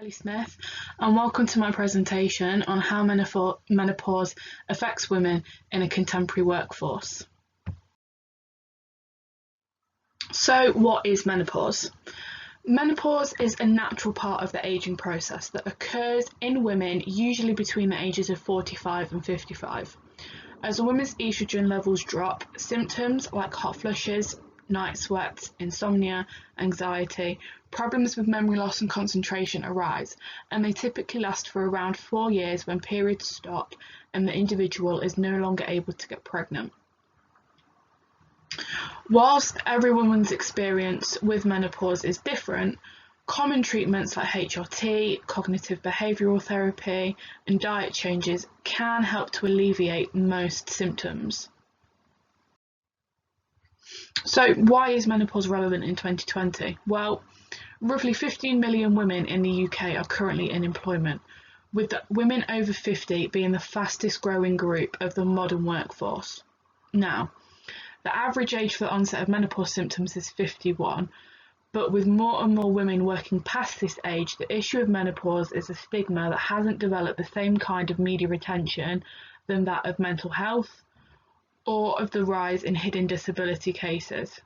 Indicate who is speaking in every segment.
Speaker 1: Ellie Smith, and welcome to my presentation on how menopause affects women in a contemporary workforce. So, what is menopause? Menopause is a natural part of the ageing process that occurs in women usually between the ages of 45 and 55. As a woman's estrogen levels drop, symptoms like hot flushes, night sweats, insomnia, anxiety, problems with memory loss and concentration arise, and they typically last for around 4 years when periods stop and the individual is no longer able to get pregnant. Whilst every woman's experience with menopause is different, common treatments like HRT, cognitive behavioural therapy, and diet changes can help to alleviate most symptoms. So, why is menopause relevant in 2020? Well, roughly 15 million women in the UK are currently in employment, with the women over 50 being the fastest growing group of the modern workforce. Now, the average age for the onset of menopause symptoms is 51, but with more and more women working past this age, the issue of menopause is a stigma that hasn't developed the same kind of media attention than that of mental health or of the rise in hidden disability cases.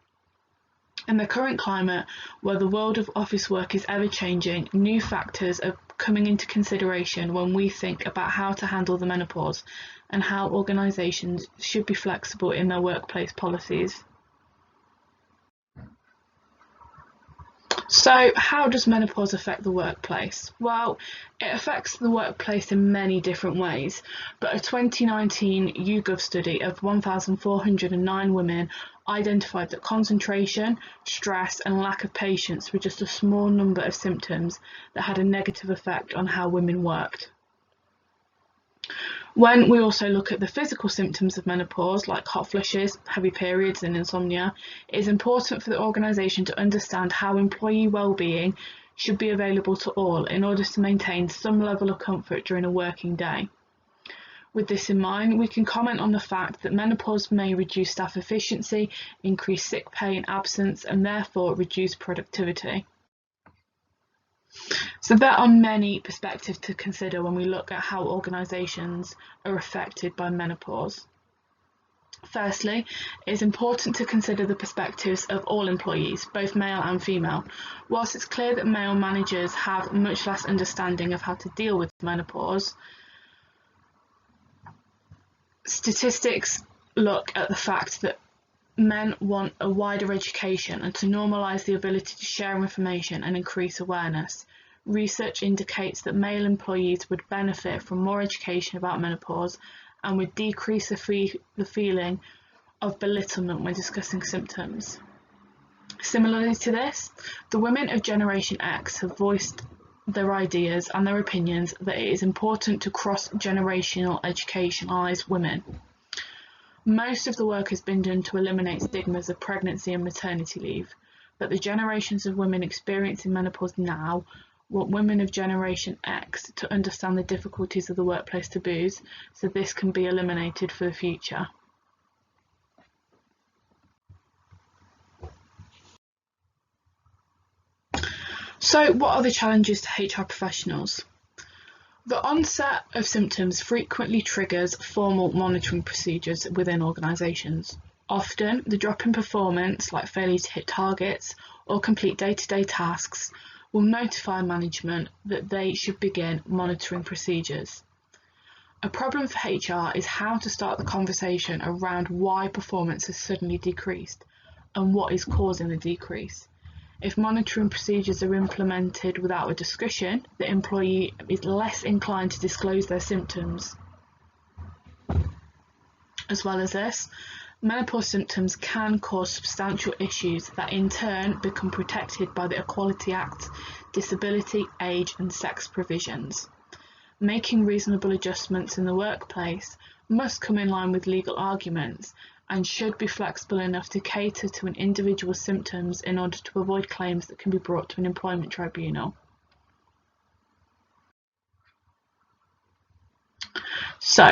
Speaker 1: In the current climate, where the world of office work is ever changing, new factors are coming into consideration when we think about how to handle the menopause and how organisations should be flexible in their workplace policies. So, how does menopause affect the workplace? Well, it affects the workplace in many different ways, but a 2019 YouGov study of 1,409 women identified that concentration, stress, and lack of patience were just a small number of symptoms that had a negative effect on how women worked. When we also look at the physical symptoms of menopause, like hot flushes, heavy periods, and insomnia, it is important for the organisation to understand how employee well-being should be available to all in order to maintain some level of comfort during a working day. With this in mind, we can comment on the fact that menopause may reduce staff efficiency, increase sick pay and absence, and therefore reduce productivity. So there are many perspectives to consider when we look at how organisations are affected by menopause. Firstly, it is important to consider the perspectives of all employees, both male and female. Whilst it's clear that male managers have much less understanding of how to deal with menopause, statistics look at the fact that men want a wider education and to normalise the ability to share information and increase awareness. Research indicates that male employees would benefit from more education about menopause and would decrease the feeling of belittlement when discussing symptoms. Similarly to this, the women of Generation X have voiced their ideas and their opinions that it is important to cross-generational educationalise women. Most of the work has been done to eliminate stigmas of pregnancy and maternity leave, but the generations of women experiencing menopause now want women of Generation X to understand the difficulties of the workplace taboos, so this can be eliminated for the future. So, what are the challenges to HR professionals? The onset of symptoms frequently triggers formal monitoring procedures within organisations. Often, the drop in performance, like failure to hit targets or complete day-to-day tasks, will notify management that they should begin monitoring procedures. A problem for HR is how to start the conversation around why performance has suddenly decreased and what is causing the decrease. If monitoring procedures are implemented without a discussion, the employee is less inclined to disclose their symptoms. As well as this, menopause symptoms can cause substantial issues that in turn become protected by the Equality Act, disability, age and sex provisions. Making reasonable adjustments in the workplace must come in line with legal arguments and should be flexible enough to cater to an individual's symptoms in order to avoid claims that can be brought to an employment tribunal. So,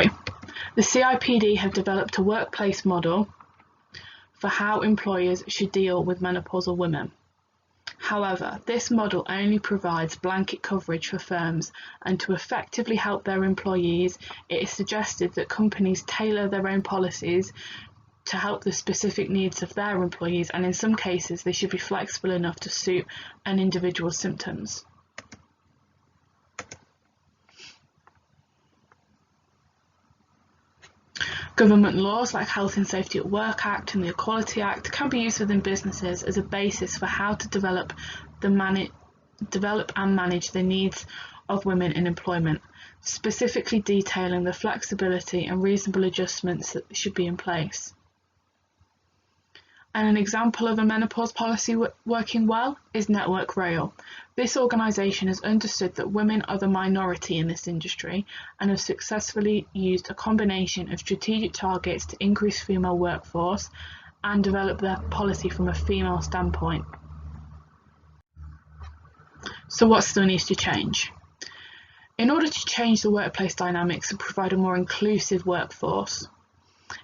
Speaker 1: the CIPD have developed a workplace model for how employers should deal with menopausal women. However, this model only provides blanket coverage for firms, and to effectively help their employees, it is suggested that companies tailor their own policies to help the specific needs of their employees, and in some cases they should be flexible enough to suit an individual's symptoms. Government laws like Health and Safety at Work Act and the Equality Act can be used within businesses as a basis for how to develop and manage the needs of women in employment, specifically detailing the flexibility and reasonable adjustments that should be in place. And an example of a menopause policy working well is Network Rail. This organisation has understood that women are the minority in this industry and have successfully used a combination of strategic targets to increase female workforce and develop their policy from a female standpoint. So what still needs to change? In order to change the workplace dynamics and provide a more inclusive workforce,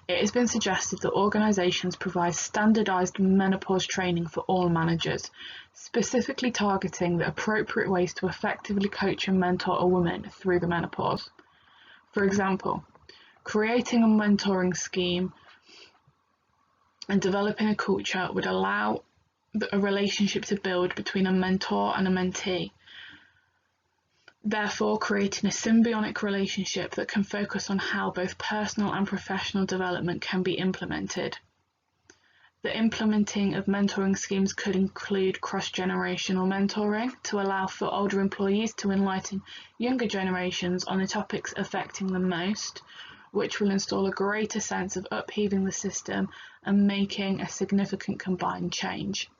Speaker 1: it has been suggested that organisations provide standardised menopause training for all managers, specifically targeting the appropriate ways to effectively coach and mentor a woman through the menopause. For example, creating a mentoring scheme and developing a culture would allow a relationship to build between a mentor and a mentee, therefore creating a symbiotic relationship that can focus on how both personal and professional development can be implemented. The implementing of mentoring schemes could include cross-generational mentoring to allow for older employees to enlighten younger generations on the topics affecting them most, which will install a greater sense of upheaving the system and making a significant combined change.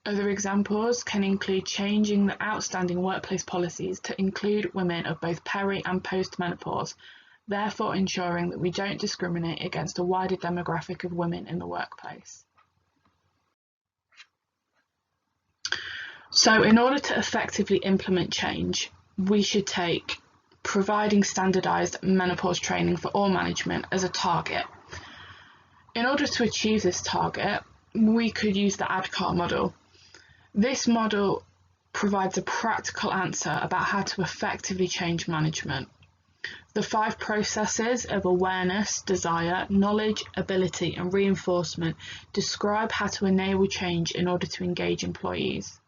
Speaker 1: Other examples can include changing the outstanding workplace policies to include women of both peri- and post-menopause, therefore ensuring that we don't discriminate against a wider demographic of women in the workplace. So in order to effectively implement change, we should take providing standardised menopause training for all management as a target. In order to achieve this target, we could use the ADKAR model. This model provides a practical answer about how to effectively change management. The 5 processes of awareness, desire, knowledge, ability, and reinforcement describe how to enable change in order to engage employees.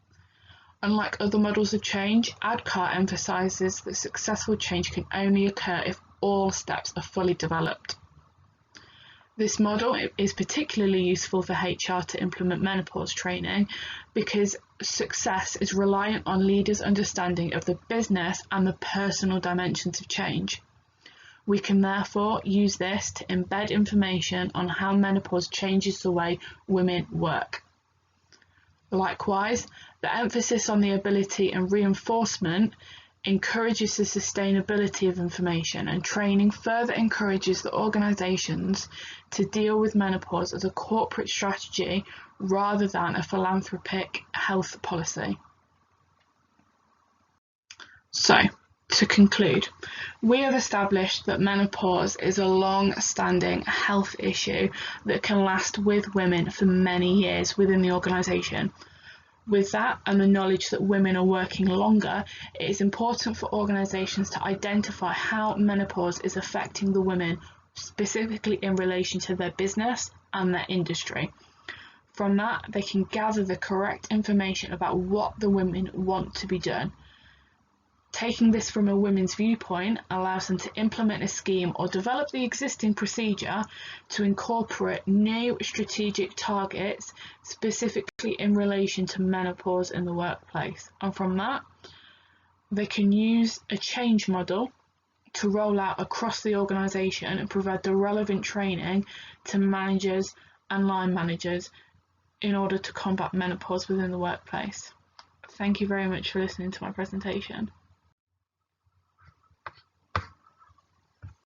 Speaker 1: Unlike other models of change, ADKAR emphasises that successful change can only occur if all steps are fully developed. This model is particularly useful for HR to implement menopause training because success is reliant on leaders' understanding of the business and the personal dimensions of change. We can therefore use this to embed information on how menopause changes the way women work. Likewise, the emphasis on the ability and reinforcement encourages the sustainability of information, and training further encourages the organisations to deal with menopause as a corporate strategy rather than a philanthropic health policy. So, to conclude, we have established that menopause is a long-standing health issue that can last with women for many years within the organisation. With that and the knowledge that women are working longer, it is important for organisations to identify how menopause is affecting the women, specifically in relation to their business and their industry. From that, they can gather the correct information about what the women want to be done. Taking this from a women's viewpoint allows them to implement a scheme or develop the existing procedure to incorporate new strategic targets specifically in relation to menopause in the workplace. And from that, they can use a change model to roll out across the organisation and provide the relevant training to managers and line managers in order to combat menopause within the workplace. Thank you very much for listening to my presentation.